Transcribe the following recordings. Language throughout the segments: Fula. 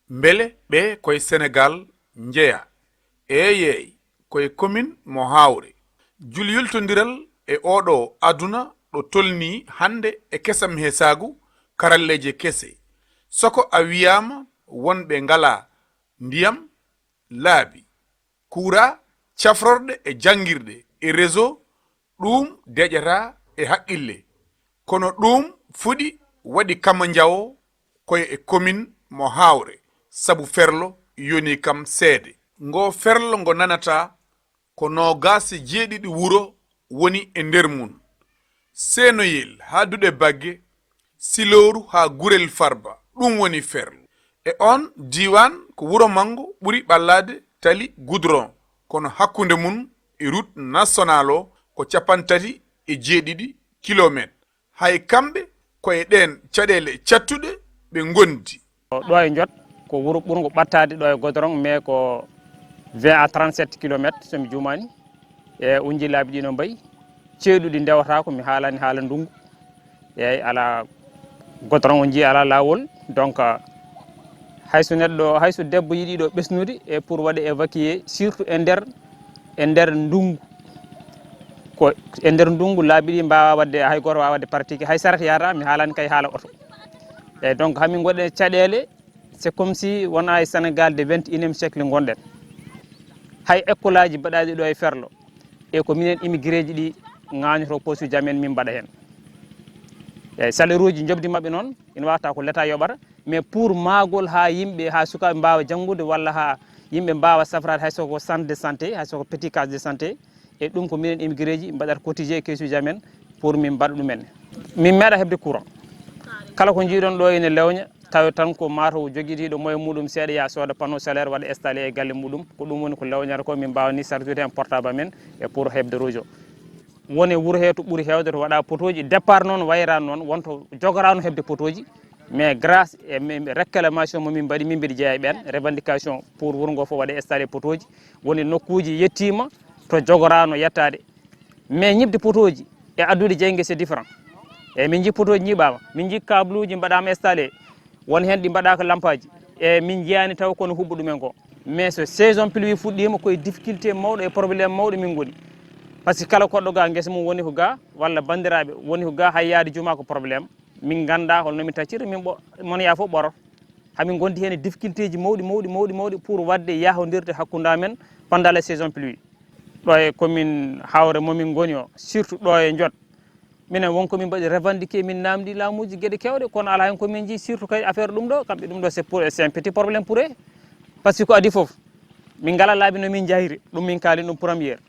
mbele ɓe koye Sénégal njeya eyey koye commune mo hawre juli yultodiral e oɗo aduna ɗo tolni hande e kesam he sagu karalleje kese soko a wiyama wonɓe ngala ndiyam laabi kuura cafrorɗe e jangirɗe e réseau ɗum deƴata e haqqille kono ɗum fuɗi waɗi kama jawo koye e commune mo hawre sabu ferlo yoni kam seede ngo ferlo ngo nanata ko nogasi jeeɗiɗi wuro woni e nder mum senoyel ha duɗe bagge siloru ha gurel farba ɗum woni ferlo e on diwan ko wuro mango ɓuri ɓallade tali goudron kono hakkunde mum e route national o ko 37 kilométre hay kamɓe koye ɗen caɗele cattuɗe ɓe gondi ɗo e jot ko wuro ɓurgo ɓattade ɗo e goudron mais ko 20 à 37 kilométre somi jumani e unji laabi ɗi no mbayi ceeɗuɗi ndewata ko mi haalani haala ndungu eyyi ala goudron o jii ala lawol donc hayso neɗɗo hayso debbo yiiɗi ɗo ɓesnude e pour waɗa évacuer surtout e nder ndungu ko e nder ndungu laabi ɗi mbawa wadde hay goto wawa wadde pratique hay sarata yarata mi haalani kay haala oto eyyi donc hamin goɗe caɗele c'est comme si wona e Sénégal de 21e siècle gonɗen hay école aji mbaɗaɗi ɗo e ferlo e ko minen immigré ji ɗi ŋañoto posuji amen min mbaɗa hen eyyi salaire uji jobdi mabɓe noon ina wata ko l'état yoɓata mais pour magol ha yimɓe ha sukaɓe mbawa janggude walla ha yimɓe mbawa safrade hay soko centre de santé hay soko petit case de santé e ɗum ko minen immigré ji mbaɗata cotisé kesuji amen pour min mbaɗa ɗumen min meeɗa hebde courant kala ko jiiɗon ɗo ene lewña tawa tan ko mataw joguitiɗo moyen muɗum seeɗa ya sooda panneau solaire waɗa installé e galle muɗum ko ɗum woni ko lewñata ko min mbawani chargeude hen portable amen e pour hebde réseau woni wuuro he to ɓuuri hewde to waɗa potoji départ noon wayrani noon wonto jogorano hebde potoji mais grâce e réclamation momin mbaɗi min mbiɗa jeeya e ɓen revendication pour wuuro ngo fof waɗa installé potoji woni nokkuji yettima to jogorano yettade mais ñibde potoji e addude jeygue c'est différent eyyi min jii potoji ñiɓama min jii câble uji mbaɗama installé won hen ɗi mbaɗaka lampaji e min jeyani taw kono huɓɓa ɗumen ko mais so saison pluie fuɗɗima koye difficulté mawɗo e probléme mawɗo min goni par ce que kala koɗɗo ga guesa mum woni ko ga walla bandiraɓe woni ko ga hay yaade juma ko probléme min ganda holno min taccira min mono ya fof ɓorot hamin gondi hen difficulté ji mawɗi pour wadde yahodirde hakkude amen pendant la saison pluie ɗo e commune hawre momin goni o surtout ɗo e jot minen wonko min mbaɗi revendiqué min namdi laamuji gueɗe kewɗe kono ala hen komin jii surtout kay affaire ɗum ɗo kamɓe ɗum ɗo c'est un petit probléme pour eux par ce que ko adi foof min ngala laabi no min jahiri ɗum min kaali ɗum premiére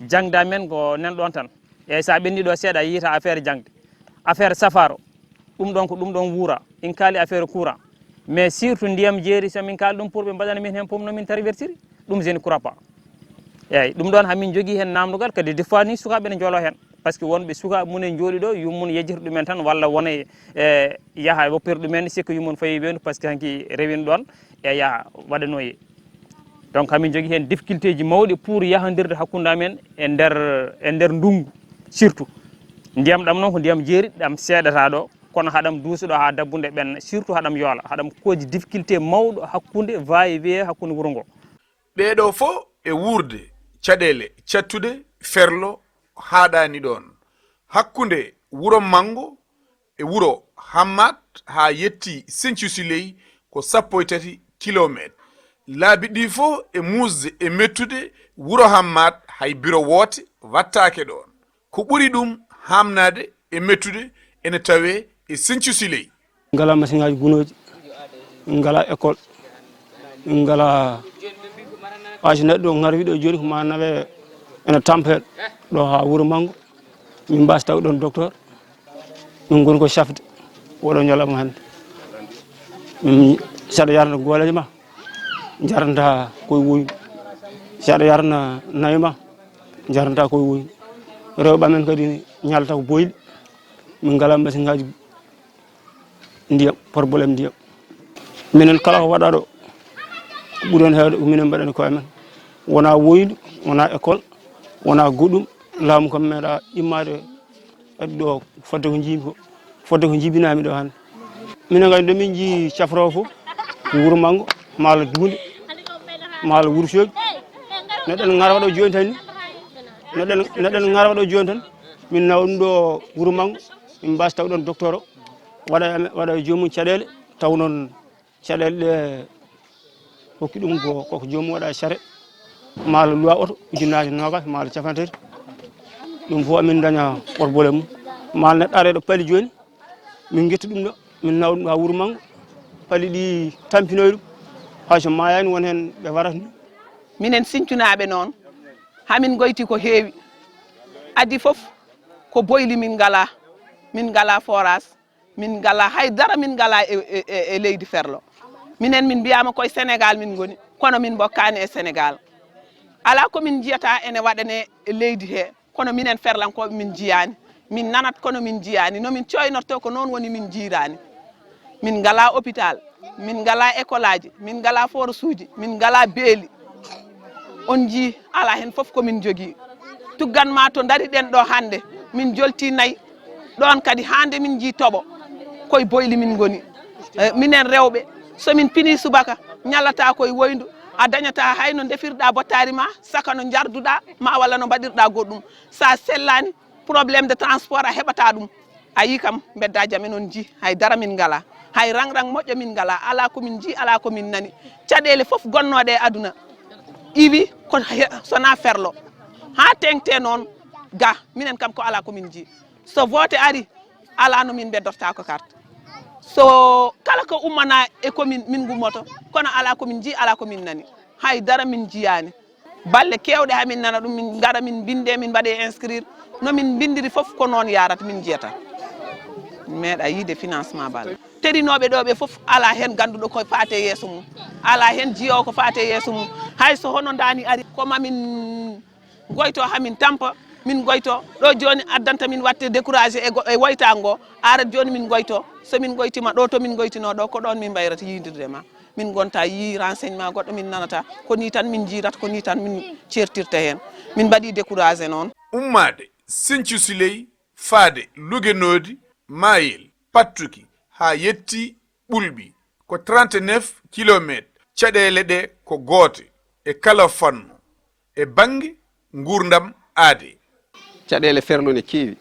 jangde amen ko nan ɗon tan eyyi sa ɓenni ɗo seeɗa yiita affaire jangde affaire safaro ɗum ɗon ko ɗum ɗon wuura in kaali affaire courant mais surtout ndiyam jeeri somin kaali ɗum pour ɓe mbaɗana min hen pomm nomin traversiri ɗum je ne crois pas eyyi ɗum ɗon hamin jogui hen namdogal kadi des fois ni sukaɓe ne joolo hen par ce que wonɓe sukaɓe munen jooɗi ɗo yummum yejjita ɗumen tan walla wona yaaha woppira ɗumen sikka yummum fayi weyndu par ce que hanki rewino ɗon e yaaha waɗanoye donc hamin jogui hen difficulté ji mawɗi pour yahodirde hakkude amen e nder ndungu surtout ndiyam ɗam noon ko ndiyam jeeri ɗam seeɗata ɗo kono haɗam duusuɗo ha dabbude ɓenna surtout haɗam yoola haɗam koji difficulté mawɗo hakkude va et vient hakkude wuuro ngo ɓeɗo fo e wurde caɗele cattude ferlo haɗani ɗon hakkunde wuro mango e wuro hammat ha yetti Sinthiou Siley ko 13 kilométre laabi ɗi fo e musde e mettude wuro hammat hay biro woote wattake ɗon ko ɓuri ɗum hamnade e mettude ene tawe e Sinthiou Siley ngala machine ngaji gunoji ngala école ngala age neɗɗo garwi ɗo joni ko ma nawe ene tampere ɗo ha wuuro mango min mbasi taw ɗon docteur min goni ko chafde oɗo ñalawma hande min saɗa yarna gooleje ma jaranta koye woynu saɗa yarna nayi ma jaranta koye woynu rewɓe amen kadi ñalata ko boyli min ngala machine ngaji ndiyam probléme ndiyam minen kala ko waɗa ɗo ko ɓuuri hewde ko minen mbaɗani koye men wona woynu wona école wona goɗɗum laamu kam meeɗa immade adi ɗo fodde ko jiimi ko fodde ko jibinami ɗo hande minen kadi nde min jii cafrowo fof ko wuro mango mala duunde mala wursoji neɗɗo ngara waɗo joni tan ni neɗɗo ngara waɗo joni tan min nawa ɗum ɗo wuro mango min mbasi taw ɗon docteur o waɗa jomum caɗele taw noon caɗele ɗe hokki ɗum koko jomum waɗa charette mala luwa oto ujunnaje nogas mala capantati ɗum fof amin daña ɓorbole mum mala neɗɗo are ɗo paali joni min guetti ɗum ɗo min nawa ɗum ɗo wuro mango paali ɗi tampinoy ɗum hayso mayani won hen ɓe warata ni minen sincunaɓe noon hamin goyti ko heewi adi fof ko boyli min ngala forage min ngala haydara min ngala e leydi Ferlo minen min mbiyama koye Sénégal min goni kono min bokkani e Sénégal ala komin jiyata ene waɗane e leydi he kono minen ferlankoɓe min jiyani min nanat kono min jiyani nomin coynorto ko noon woni min jirani min ngala hôpital min ngala école aji min ngala forage uji min ngala beeli on ji ala hen foof komin jogui tugganma to dari ɗen ɗo hande min jolti nayyi ɗon kadi hande min ji toɓo koye boyli min goni minen rewɓe somin pini subaka ñallata koye woyndu a dañata hayno defirɗa bottari ma saka no jarduɗa ma walla no mbaɗirɗa goɗɗum sa sellani probléme de transport a heɓata ɗum a yi kam bedda jamen on ji haydara min ngala hay rang moƴƴo min ngala ala komin ji ala komin nani caɗele foof gonnoɗe e aduna iwi ko sona Ferlo ha tengte noon ga minen kam ko ala komin ji so vote ari ala no min beddorta ko carte so kala ko ummana e commune min gummoto kono ala komin ji ala komin nani haydara min jiyani balle kewɗe hamin nana ɗum min gara min binde min mbaɗe inscrire nomin bindiri foof ko noon yarata min jiyata meeɗa yiide financement balle terinoɓe ɗo ɓe foof ala hen ganduɗo ko faate yeeso mum ala hen jiyowo ko faate yeeso mum hay so hono dani ari komamin goyto hamin tampa min goyto ɗo joni addanta min watte découragé e woytango arat joni min goyto somin goytima ɗo to min goytino ɗo ko ɗon min mbayrata yidirde ma min gonta yi renseignement goɗɗo min nanata ko ni tan min jirata ko ni tan min certirta hen min mbaɗi découragé noon ummade Sinthiou Siley faade lugenodi mayel pattuki ha yetti ɓulɓi ko 39 kilométre caɗele ɗe ko goote e kala fannu e bange gurdam aade caɗele Ferlo ne keewi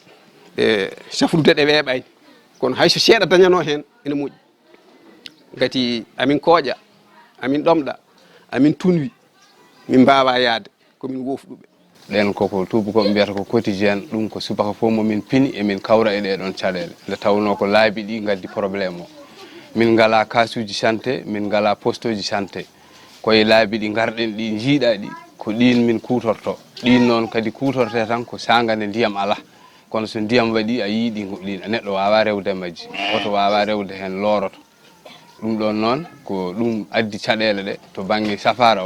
e safrude ɗe weeɓani kono hayso seeɗa dañano hen ene moƴƴi gati amin kooƴa amin ɗomɗa amin tunwi min mbawa yaade komin wofɗuɓe ɗen koko tubakoɓe mbiyata ko quotidien ɗum ko subaka fof momin pini emin kawra e ɗeɗon caɗele nde tawno ko laabi ɗi gaddi probléme o min ngala kasuji santé min ngala poste uji santé koye laabi ɗi garɗen ɗi jiiɗa ɗi ko ɗin min kutorto ɗin noon kadi kutorte tan ko sagande ndiyam ala kono so ndiyam waɗi a yiiɗi ɗin neɗɗo wawa rewde majji oto wawa rewde hen loroto ɗum ɗon noon ko ɗum addi caɗele ɗe to banggue safara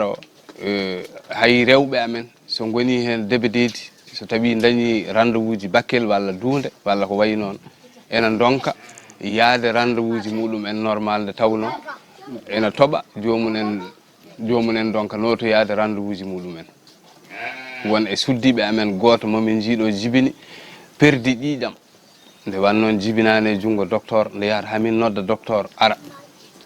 o hay rewɓe amen so goni hen debedeedi so tawi dañi rendez-vous ji bakkel walla duunde walla ko wayi noon ena donka yaade rendez-vous ji muɗum en normal nde tawno ena toɓa jomumen donka noto yaade rendez-vous ji muɗumen won e suddiɓe amen goto momin jiiɗo jibini perdi ɗiɗam nde wannoon jibinani e junngo docteur nde yahata hamin nodda docteur ara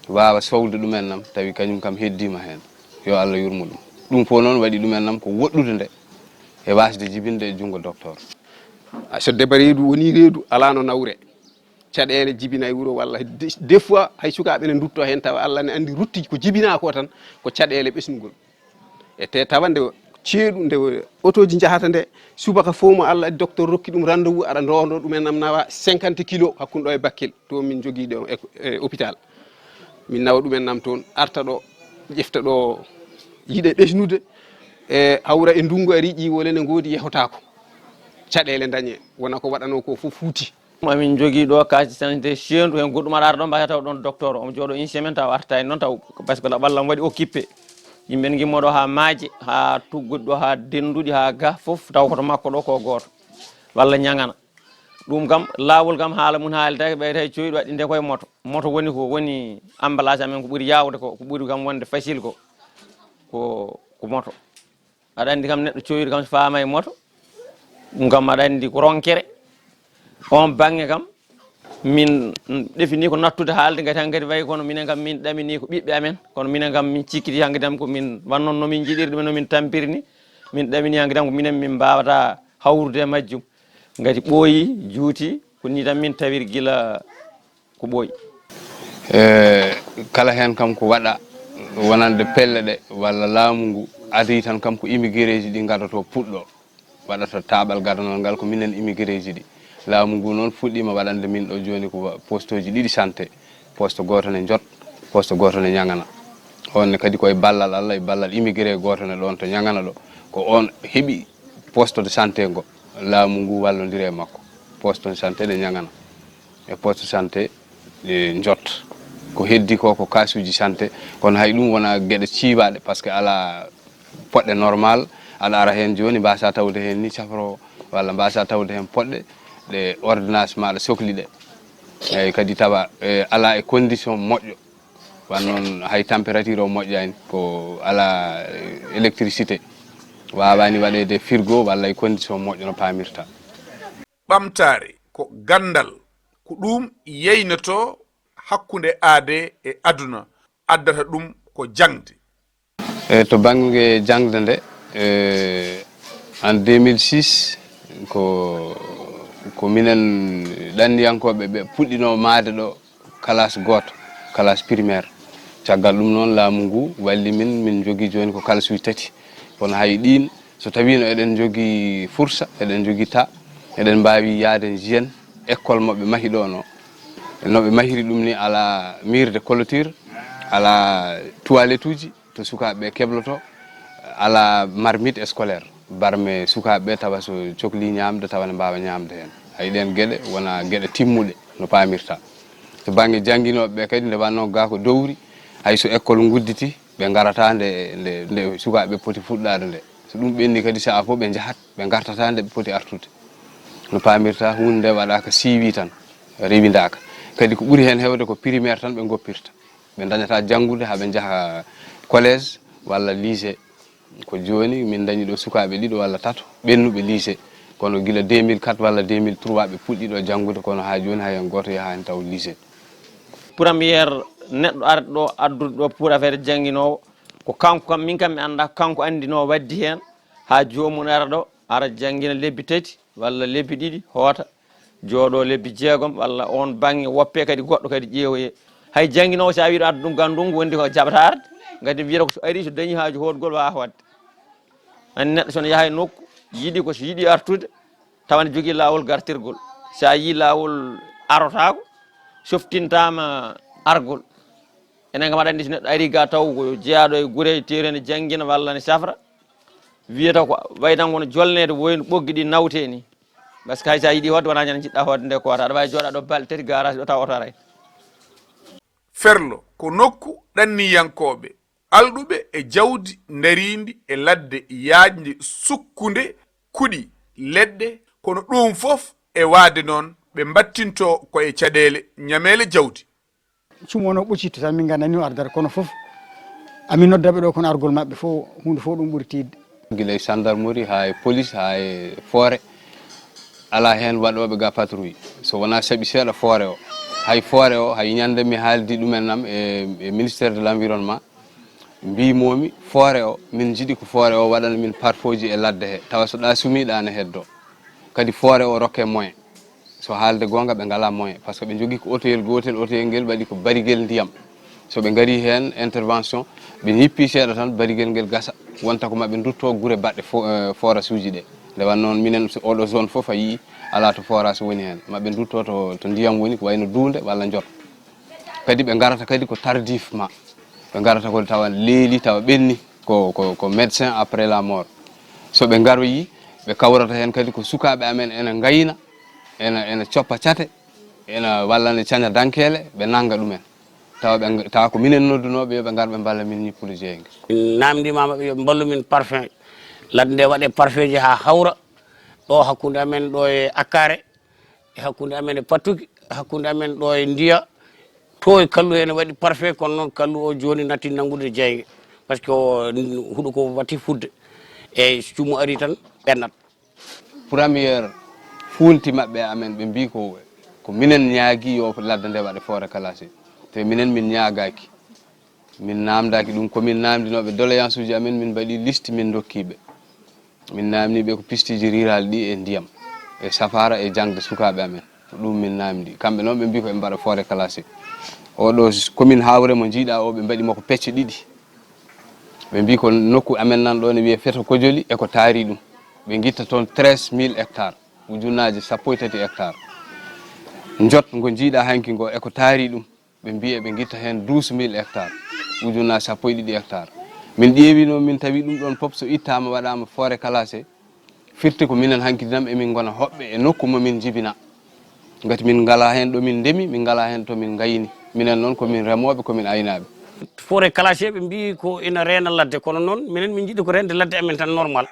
wawa sowde ɗumen nam tawi kañum kam heddima hen yo Allah yurmo ɗum fof noon waɗi ɗumen nam ko woɗɗude nde e wasde jibinde e junngo docteur so debba reedu woni reedu ala no nawre caɗele jibina e wuuro walla des fois hay sukaɓe ne dutto hen tawa Allah ne andi rutti ko jibina ko tan ko caɗele ɓesnugol e te tawa nde ceeɗu nde auto ji jahata nde subaka fof mo Allah docteur rokki ɗum rendez-vous aɗa ndondo ɗumen nam nawa 50 kilos hakkude ɗo e Bakel to min jogui ɗo e hôpital min nawa ɗumen nam toon arta ɗo ƴefta ɗo yiiɗe ɓesnude e hawra e ndungu ari ƴiwole ne goodi yehotako caɗele dañe wona ko waɗano ko fof fuuti mamin jogui ɗo kaji santé chendu hen goɗɗum aɗa ɗon mbaya taw ɗon docteur omo jooɗo une semaine taw arta noon taw par ce que ɓallam waɗi occupé yimɓe gimmoɗo ha maaje ha tugguɗi ɗo ha denduɗi ha ga foof taw koto makko ɗo ko goto walla ñagana ɗum kam lawol kam haala mum haalita ɓeyta coyɗi waɗi nde koye moto woni ko woni emballage amen ko ɓuuri yawde ko ɓuuri kam wonde facile ko moto aɗa andi kam neɗɗo coyɗi kam so faama e moto ɗum kam aɗa andi ko ronkere on banggue kam min defini ko nattude haalde gati hankkadi wayi kono minen kam min ɗamini ko ɓiɓɓe amen kono minen kam min cikkiti hankkadi am ko min wannon nomin jiɗiri ɗumen nomin tampirni min ɗamini hankkadi am ko minen min mbawata hawrude e majjum gati ɓooyi juuti ko ni tan min tawiri gila ko ɓooyi kala hen kam ko waɗa wonande pelle ɗe walla laamu ngu adi tan kam ko immigré ji ɗi gadoto puɗɗo waɗata taɓal gadanol ngal ko minen immigré ji ɗi laamu ngu noon fuɗɗima waɗande min ɗo joni ko poste uji ɗiɗi santé poste goto ne Jot poste goto ne Ñagana on kadi koye ballal Allah e ballal immigré goto ne ɗon to Ñagana ɗo ko on heeɓi poste de santé ngo laamu ngu wallodiri e makko poste de santé ɗe Ñagana e poste de santé ɗe Jot ko heddi ko ko kasuji santé kono hay ɗum wona gueɗe ciiwaɗe par ce que ala poɗɗe normal aɗa ara hen joni mbasa tawde hen ni safro walla mbasa tawde hen poɗɗe ɗe ordonnance maɗa sohli ɗe eyyi kadi tawa ala e condition moƴƴo wannoon hay température o moƴƴani ko ala électricité wawani waɗede frigo walla e condition moƴƴo no pamirta ɓamtare ko gandal ko ɗum yeynoto hakkunde aade e aduna addata ɗum ko jangde to banggue jangde nde en 2006 ko minen ɗanniyankoɓe ɓe puɗɗino maade ɗo classe goto classe primaire caggal ɗum noon laamu ngu walli min jogui joni ko classe uji tati kono hay ɗin so tawino eɗen jogui fursa eɗen jogui ta eɗen mbawi yaade jiyen école moɓe mahi ɗo noɓe mahiri ɗum ni ala mur de clôture ala toilette uji to sukaɓeɓe kebloto ala marmite scolaire barme sukaɓeɓe tawa so cohli ñamde tawa ne mbawa ñamde hen hay ɗen gueɗe wona gueɗe timmuɗe no pamirta to banggue jangguinoɓeɓe kadi nde wanno ga ko dowri hayso école gudditi ɓe garata nde sukaɓeɓe poti fuɗɗade nde so ɗum ɓenni kadi saa fof ɓe jahat ɓe gartata nde ɓe poti artude no pamirta hunde nde waɗaka siiwi tan rewidaka kadi ko ɓuuri hen hewde ko primaire tan ɓe goppirta ɓe dañata janggude haɓe jaaha collège walla lycée ko joni min dañi ɗo sukaɓe ɗiɗo walla tato ɓennuɓe lycée kono guila 2004 walla 2003 ɓe puɗɗiɗo janggude kono ha joni hay hen goto yahani taw lycée premiére neɗɗo arde ɗo addude ɗo pour affaire jangguinowo ko kanko kam min kam mi anda kanko andino waddi hen ha jomum ara ɗo ara jangguina lebbi tati walla lebbi ɗiɗi hoota jooɗo lebbi jeegom walla on banggue woppe kadi goɗɗo kadi ƴeewoye hay jangguinowo sa wiɗo adda ɗum gandungu wondi ko jaɓata arde gati wiyata ko so ari so dañi haaju hotgol wawa wadde andi neɗɗo sono yaaha e nokku yiiɗi ko so yiiɗi artude tawane jogui lawol gartirgol sa yi lawol arotako softintama argol enen kam aɗa andi so neɗɗo ari ga taw ko jeeyaɗo e guure teeri ne janggina walla ne safra wiyata ko way tan kono jolnede woyno ɓoggi ɗi nawte ni par ce que hay sa yiiɗi hodde wona ñande jiɗɗa hodde nde kowata aɗa wawi jooɗa ɗo balɗe tati garage ɗo taw oto aray Ferlo ko nokku ɗanniyankoɓe alɗuɓe e jawdi darindi e ladde yaajde sukkunde kuɗi leɗɗe kono ɗum fof e waade noon ɓe battinto koye caɗele ñamele jawdi cum wono ɓuccitto tan min gandani o ardata kono fof amin noddaɓe ɗo kono argol mabɓe fof hunde fof ɗum ɓuuri tidde guila e gendarmerie ha e police ha e forêt ala hen waɗoɓe ga patrouille so wona saaɓi seeɗa forêt o hay ñande mi haaldi ɗumen nam e ministére de l' environnement mbimomi forêt o min jiiɗi ko forêt o waɗana min parfoji e ladde he tawa so ɗa sumiɗa ne heddo kadi forêt o rokke moyen so haalde gonga ɓe ngala moyen par ce que ɓe jogui ko autoyel gotel autoyel ngel waɗi ko bariguel ndiyam so ɓe gari hen intervention ɓe yippi seeɗa tan bariguel ngel gasa wonta ko maɓe dutto guure baɗɗe forage uji ɗe nde wannoon minen oɗo zone fof a yii ala to forage woni hen maɓe dutto to ndiyam woni ko wayno duunde walla Jot kadi ɓe garata kadi ko tardivement ɓe garata ko tawa leeli tawa ɓenni ko médecin après la mort so ɓe garoyi ɓe kawrata hen kadi ko sukaɓe amen ene gayna ene coppa cate ene walla ne caña dankele ɓe nanga ɗumen tawa ko minen noddunoɓe yoɓe gar ɓe mballa min ñippude jeeyge namdimama yo ballu min parfum ladde nde waɗe parfum ji ha hawra ɗo hakkude amen ɗo e Akkare e hakkude amen e Pattuki hakkude amen ɗo e Ndiya to e kallu ene waɗi parfum kono noon kallu o joni natti nangude jeeyge par ce que huuɗo ko watti fudde e cuumu ari tan ɓennat premiére funti maɓɓe amen ɓe mbi ko ko minen ñaagi yo ladde nde waɗe forêt classé te minen min ñaagaki min namdaki ɗum komin namdinoɓe doléance uji amen min mbaɗi liste min dokkiɓe min namniɓe ko pistiji rural ɗi e ndiyam e safara e jangde sukaɓe amen ɗum min namdi kamɓe noon ɓe mbi ko ɓe mbaɗa forêt classé oɗo commune Hawre mo jiiɗa o ɓe mbaɗimo ko pecce ɗiɗi ɓe mbi ko nokku amen nan ɗo ne wiye Feto Kojoli eko taari ɗum ɓe guitta toon 13 000 hectares ujunnaji 13 hectares jot ngo jiiɗa hanki ngo eko taari ɗum ɓe mbiye ɓe guitta hen 12 000 hectares ujunnaji 12 hectares min ƴeewino min tawi ɗum ɗon pop so ittama waɗama forêt classé firti ko minen hankkidinam emin gona hoɓɓe e nokku momin jibina gati min ngala hen ɗo min ndemi min ngala hen to min gayni minen noon komin remoɓe komin aynaɓe forêt classé ɓe mbi ko ina reena ladde kono noon minen min jiiɗi ko rende ladde amen tan normal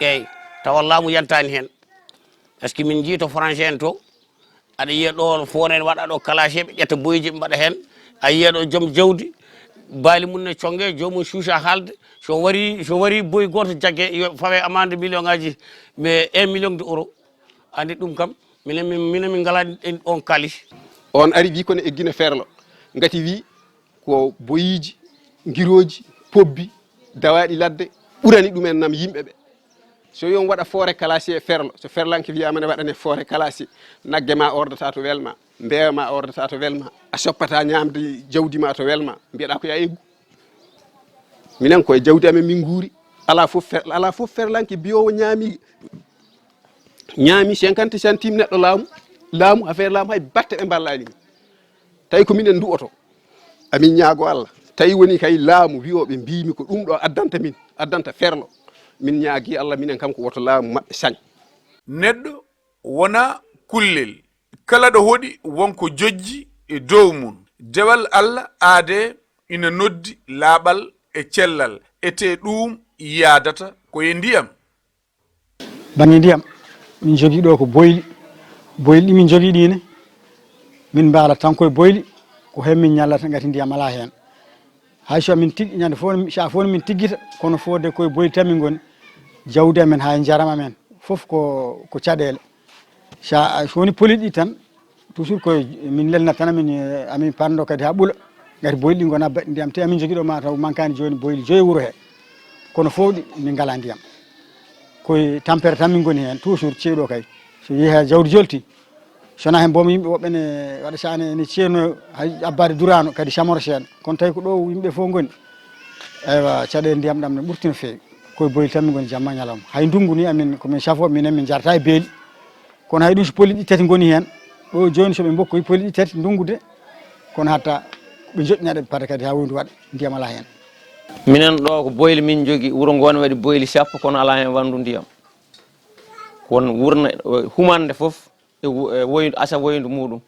eyyi tawa laamu yantani hen par ce que min jii to français en to aɗa yiya ɗo forêt waɗa ɗo classé ɓe ƴetta boyiji ɓe mbaɗa hen a yiya ɗo joom jawdi baali mum ne congue jomum suusa haalde so wari boyi goto jaggue yo fawe amande million ngaji mais 1 million de euro andi ɗum kam minen min ngala on kaali on ari wi kono eggina Ferlo ngati wi ko boyiji giroji pobbi dawaɗi ladde ɓurani ɗumen nam yimɓeɓe so yon waɗa forêt classé e Ferlo so ferlanke wiyama ne waɗane forêt classé nagge ma ordata to welma mbewa ma ordata to welma a soppata ñamde jawdi ma to welma mbiyeɗa ko ya eggu minen koye jawdi amen min guuri ala fof ferlanke biyowo ñaami 50 centime neɗɗo laamu affaire laamu hay batte ɓe ballani tawi ko minen du'oto amin ñaago Allah tawi woni kay laamu wiyoɓe mbimi ko ɗum ɗo addanta Ferlo min ñaagui Allah minen kam ko woto laamu mabɓe sañ neɗɗo wona kullel kala ɗo hoɗi wonko jojji e dow mum dewal Allah aade ina noddi laaɓal e cellal ete ɗum yadata koye ndiyam banggue ndiyam min jogui ɗo ko boyli ɗi min jogui ɗine min mbaala tan koye boyli ko hen min ñallata gati ndiyam ala hen hayso min tigui ñande sa fof min tiggita kono fode koye boyli tan min goni jawdi amen ha jarama men foof ko caɗele sa sowoni poliɗi tan toujours koye min lelnat tan amin pardo kadi ha ɓuula gati boyli ɗi gona baɗɗi ndiyam te amin jogui ɗo mataw mankani joni boyli joyi wuuro he kono fowɗi min ngala ndiyam koye tampere tan min goni hen toujours ceeɗo kay so yeehi ha jawdi jolti sona hen boom yimɓe woɓɓe ne waɗa sane ne ceerno hay abbade durano kadi samoro seeɗa kono tawi ko ɗo yimɓe fof goni eywa caɗele ndiyam ɗam ne ɓurti no fewi koye boyli tan min goni jamma ñalawma hay ndungu ni amin komin safoɓe minen min jarata e beeli kono hay ɗum so poli ɗi tati goni hen ɗo joni soɓe mbokkoyi poli ɗi tati ndungude kono hatta ɓe joƴƴinaɗe paada kadi ha wondu waɗa ndiyam ala hen minen ɗo ko boyli min jogui wuuro ngo ne waɗi boyli sappo kono ala hen wandu ndiyam kono wurna humande foof e woydu asa woydu muɗum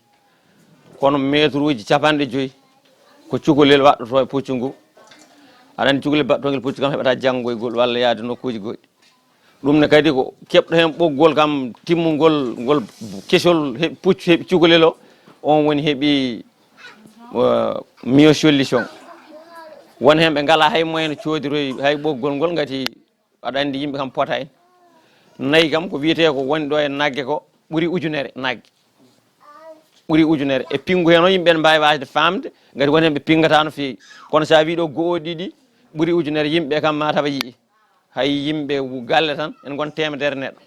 kono métre uji 50 ko cukalel waɗɗoto e puccu ngu aɗa andi cukalel baɗtogel puccu kam heɓata janggoygol walla yaade nokkuji goɗɗi ɗum ne kadi ko keɓɗo hen ɓoggol kam timmugol ngol kesol puccu heeɓi cukalel o on woni heeɓi mieux solution won hen ɓe ngala hay moyen coodiroy hay ɓoggol ngol gati aɗa andi yimɓe kam pota en nayyi kam ko wiyete ko woni ɗo e naggue ko ɓuuri ujunere naggue ɓuuri ujunere e pingu hen o yimɓe ne mbawi wasde famde gati woni hen ɓe pingata no fewi kono sa wi ɗo go'o ɗiɗi ɓuuri ujunere yimɓe kam matawa yii hay yimɓe galle tan en gon temedere neɗɗo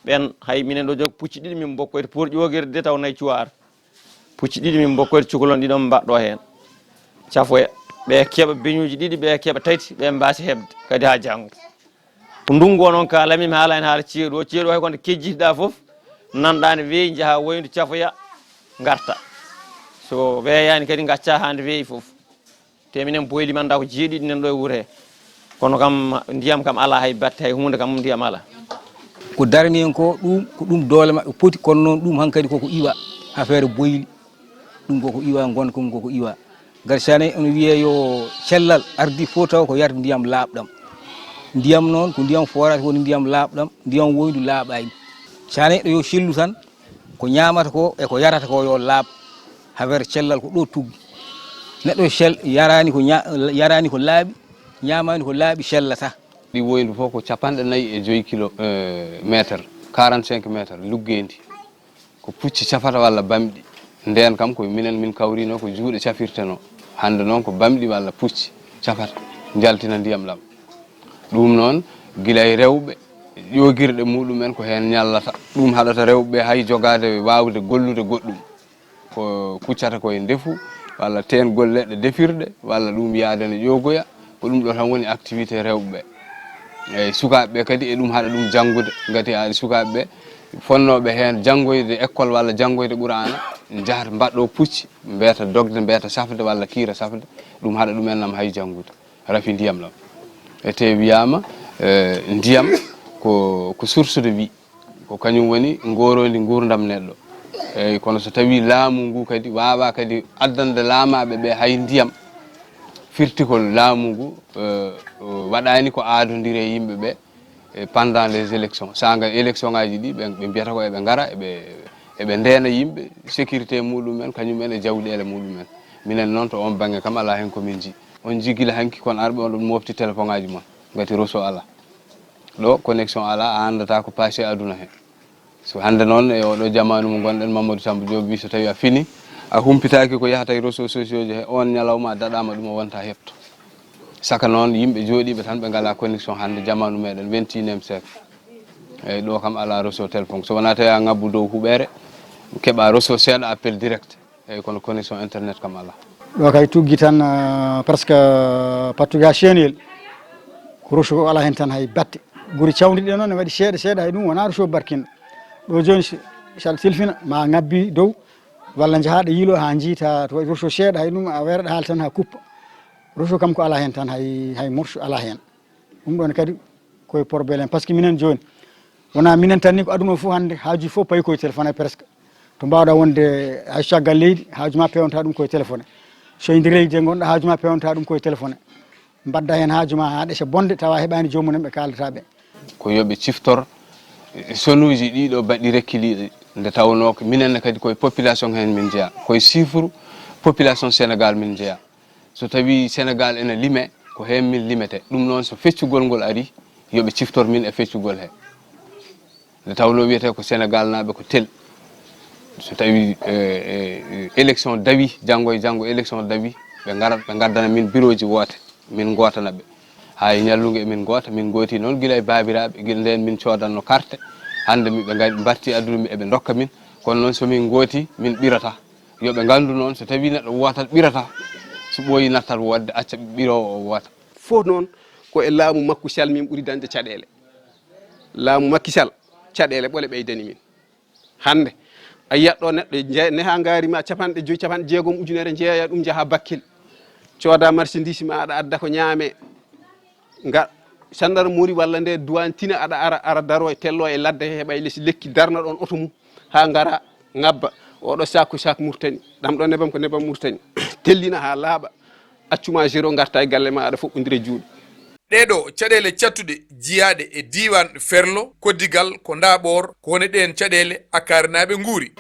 ɓen hay minen ɗo jogi pucci ɗiɗi min bokkoyde pour ƴogirde de taw nayyi cuwar pucci ɗiɗi min bokkoyde cukalon ɗiɗon mbaɗɗo hen cafoya ɓe keeɓa beñuji ɗiɗi ɓe keeɓa tati ɓe mbasi hebde kadi ha janggo ko ndungu o noon kalami mi haala hen haala ceeɗu hay konde kejjitiɗa foof nanɗa ne weeyi jaaha woydu cafoya garta so weeyani kadi gacca ha nde weeyi foof te minen boyli manda ko jeeɗiɗi nen ɗo e wuuro he kono kam ndiyam kam ala hay batte hay hunde kam ndiyam ala ko darani en ko ɗum doole maɓɓe poti kono noon ɗum hankkadi koko iwa affaire boyli ɗum koko iwa gonka mum koko iwa gati sane ono wiye yo cellal ardi fof taw ko yarde ndiyam laaɓɗam ndiyam noon ko ndiyam forage woni ndiyam laaɓɗam ndiyam woydu laaɓani sane ɗo yo cellu tan ko ñamata ko e ko yarata ko yo laaɓ affaire cellal ko ɗo tuggi neɗɗo yarani ko laaɓi ñamani ko laaɓi sellata ɗi woydu fof ko 45 km 45 métre luggendi ko pucci cafata walla bamɗi nden kam ko minen min kawrino ko juuɗe cafirteno hande noon ko bamɗi walla pucci cafata jaltina ndiyam ɗam ɗum noon gila e rewɓe ƴogirɗe muɗumen ko hen ñallata ɗum haɗata rewɓe hay jogade wawde gollude goɗɗum ko kuccata koye ndefu walla tengol leɗɗe defirɗe walla ɗum yaadene ƴogoya ko ɗum ɗo tan woni activité rewɓe eyyi sukaɓeɓe kadi e ɗum haɗa ɗum janggude gati aɗa sukaɓeɓe fonnoɓe hen janggoyde école walla janggoyde ɓurana jahata mbaɗɗo pucci mbiyata dogde mbiyata safde walla kiira safde ɗum haɗa ɗumen nam hay janggude rafi ndiyam ɗam ete wiyama ndiyam ko source de vie ko kañum woni gorodi gurdam neɗɗo eyyi kono so tawi laamu ngu kadi wawa kadi addande laamaɓe ɓe hay ndiyam firtikol laamu ngu waɗani ko aadodiri e yimɓeɓe pendant les élections sanga élection ngaji ɗi ɓe mbiyata ko eɓe gara eɓe ndena yimɓe sécurité muɗumen kañumen e jawɗele muɗumen minen noon to on banggue kam ala hen komin ji on jiguila hanki kono arɓe on ɗon mofti téléphone ngaji mon gati réseau ala ɗo connexion ala a andata ko passé aduna hen so hande noon e oɗo jamanu mo gonɗen Mamadou Samba Diop wi so tawi a fini a humpitaki ko yahata e réseaux sociaux ji he on ñalawma daɗama ɗum o wonta hepto saka noon yimɓe jooɗiɓe tan ɓe ngala connexion hande jamanu meɗen 21e siècle eyyi ɗo kam ala réseau téléphone so wona tawi a ngabbu dow huɓere keeɓa réseau seeɗa appel direct eyyi kono connexion internet kam ala ɗo kay tuggi tan presque pattuga cheniyel ko réseau ko ala hen tan hay batte guuri cawdiɗe noon ne waɗi seeɗa seeɗa hay ɗum wona réseau barkinɗo ɗo joni sal tilfina ma ngabbi dow walla jahaɗo yiilo ha jiita to waɗi réseau seeɗa hay ɗum a wayraɗo haala tan ha kuppa réseau kam ko ala hen tan hay morso ala hen ɗum ɗon kadi koye probléme par ce que minen joni wona minen tan ni ko aduna fof hande haajuji fof payi koye téléphone e presque to mbawɗa wonde hay caggal leydi haajuma pewnata ɗum koye téléphone so indi leydi de gonɗa haajuma pewnata ɗum koye téléphone mbadda hen haajuma ha ɗeesa bonde tawa heɓani jomumen ɓe kaldataɓe ko yoɓe ciftor sonuji ɗiɗo baɗɗi rekkiliɗi nde tawno ko minenne kadi koye population hen min jeeya koye chiffre population Sénégal min jeeya so tawi Sénégal ene lime ko hen min limete ɗum noon so feccugol ngol ari yoɓe ciftor min e feccugol he nde tawno wiyete ko Sénégal naɓe ko tel so tawi élection dawi janggo e janggo élection dawi ɓe garat ɓe gaddana min bureau ji woote min gotana ɓe hay ñallungu emin goota min gooti noon guila e babiraɓe guila nden min codanno carte hande ɓe gari mbarti aduna mi eɓe dokka min kono noon somin gooti min ɓirata yoɓe gandu noon so tawi neɗɗo wotat ɓirata so ɓooyi nattat wodde acca ɓirowo o woota fof noon ko e laamu makku sal min ɓuuri dañde caɗele laamu makki sal caɗele ɓole ɓeydani min hande a yiyat ɗo neɗɗo neha garima capanɗe joyyi capanɗe jeegom ujunere jeeya ɗum jaaha Bakkil cooda marchandise ma aɗa adda ko ñaame nga gendarmerie walla nde douane tina aɗa ara daro e tello e ladde he heɓa lesi lekki darna ɗon oto mum ha gara ngabba oɗo sac ko sac Mauritanie ɗam ɗo nebam ko nebam Mauritanie tellina ha laaɓa accuma zéro garta e galle ma aɗa foɓɓodire juuɗe ɗeɗo caɗele cattuɗe jiyaɗe e diwan Ferlo koddigal ko ndaɓor ko woni ɗen caɗele akkarinaɓe nguuri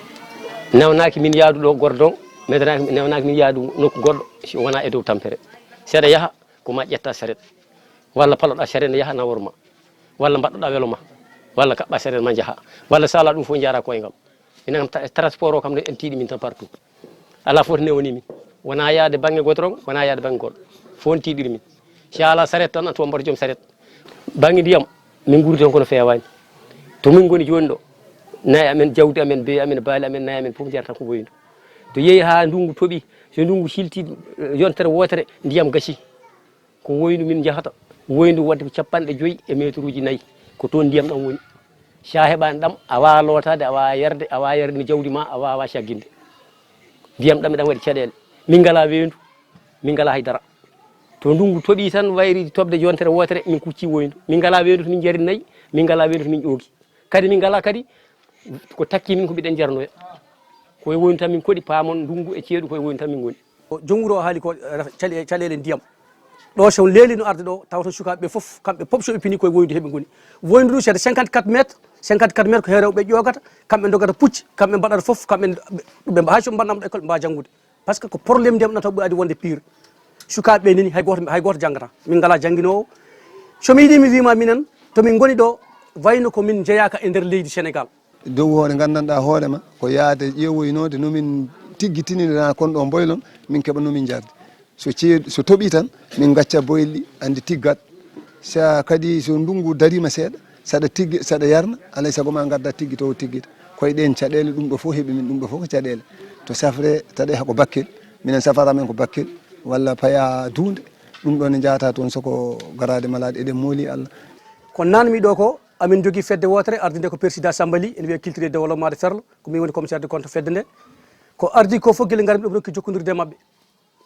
newnaki min yaadu ɗo gordon newnaki min yaadu nokku goɗɗo si wona e dow tampere seeɗa yaaha ko ma ƴetta saret walla paloɗa saret ne yaaha naworma walla mbaɗɗoɗa welo ma walla kaɓɓa saret ma jaaha walla so ala ɗum fof jara koyngam minen kam transport o kam en tiiɗi min tan partout ala fof to newoni min wona yaade banggue goudron wona yaade banggue goɗɗo fof n tiiɗiri min si ala saret tan to mbaɗa joom saret banggue ndiyam min guuri ton kono fewani to min goni joni ɗo nayi amen jawdi amen be amen baali amen nayi amen fof jarata ko woydu to yeehi ha ndungu tooɓi so ndungu silti yontere wotere ndiyam gasi ko woydu min jahata woydu wadde ko 50 e métre uji 4 ko toon ndiyam ɗam woni sa heɓani ɗam a wawa lotade a wawa yarde jawdi ma a wawa sagginde ndiyam ɗam ɗam waɗi caɗele min ngala weyndu min ngala haydara to ndungu tooɓi tan wayri toɓde yontere wotere min kucci woydu min ngala weyndu to min jari 4 min ngala weyndu to min ƴoogi kadi min ngala kadi ko takki min ko mbiɗen jarnoya koye woynu tan min koɗi paamon ndungu e ceeɗu koye woynu tan min goni jom wuro o haali ko caɗele ndiyam ɗo so leeli no arde ɗo taw to sukaɓeɓe foof kamɓe pop soɓe pini koye woynude heeɓe goni woynu ndu seeɗa 54 métres 54 métres ko he rewɓe ƴogata kamɓe dogata pucci kamɓe mbaɗata foof kamɓe ɓe hay so mbannaɗo école ɓe mbawa janggude par ce que ko probléme ndiyam ɗam taw ɓe adi wonde pire sukaɓeɓe nini hay goto janggata min ngala jangguinowo somi yiiɗi mi wima minen tomin goni ɗo wayno ko min jeeyaka e nder leydi Sénégal dow hoore gandanɗa hoorema ko yaade ƴeewoynode nomin tiggitinina kon ɗo boylon min keɓa nomin jarde so tooɓi tan min gacca boyli andi tiggat sa kadi so ndungu darima seeɗa saɗa tiggi saɗa yarna alay saago ma gadda tiggi to tiggita koye ɗen caɗele ɗum ɗo fof heeɓi min ɗum ɗo fof ko caɗele to safre taɗe hako bakkel minen safara men ko bakkel walla paya duunde ɗum ɗo ne jahata toon soko garade malade eɗen mooli Allah ko nanmi ɗo ko amin jogui fedde wotere ardi nde ko président Sambali ene wiye culture et développement de Ferlo ko min woni commissaire de compte fedde nde ko ardi ko fof guila garmi ɗum rokki jokkodirde mabɓe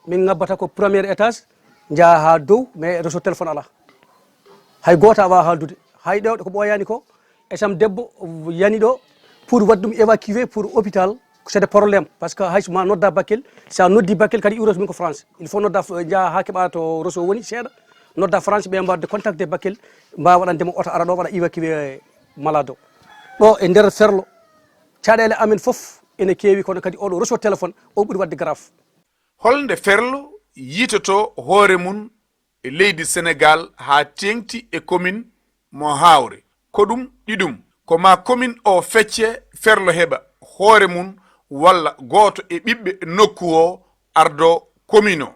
min ngabbata ko premier étage jaa ha dow mais réseau téléphone ala hay goto a wawa haldude hay ɗewɗe ko ɓoyani ko esam debbo yani ɗo pour wadde ɗum évacuer pour hôpital c'est des problème par ce que hay ma nodda Bakel sa noddi Bakel kadi iwroto min ko France il faut nodda jaa ha keɓa to réseau woni seeɗa nodda France ɓe mbawde contacté Bakel mbawa waɗandema oto ara ɗo waɗa évacuer malade o ɗo e nder Ferlo caɗele amen foof ene keewi kono kadi oɗo réseau téléphone o ɓuuri wadde grave holnde Ferlo yitoto hoore mum e leydi Sénégal ha tengti e commune mo hawre ko ɗum ɗiɗum ko ma commune o fecce Ferlo heɓa hoore mum walla goto e ɓiɓɓe nokku o ardo commune o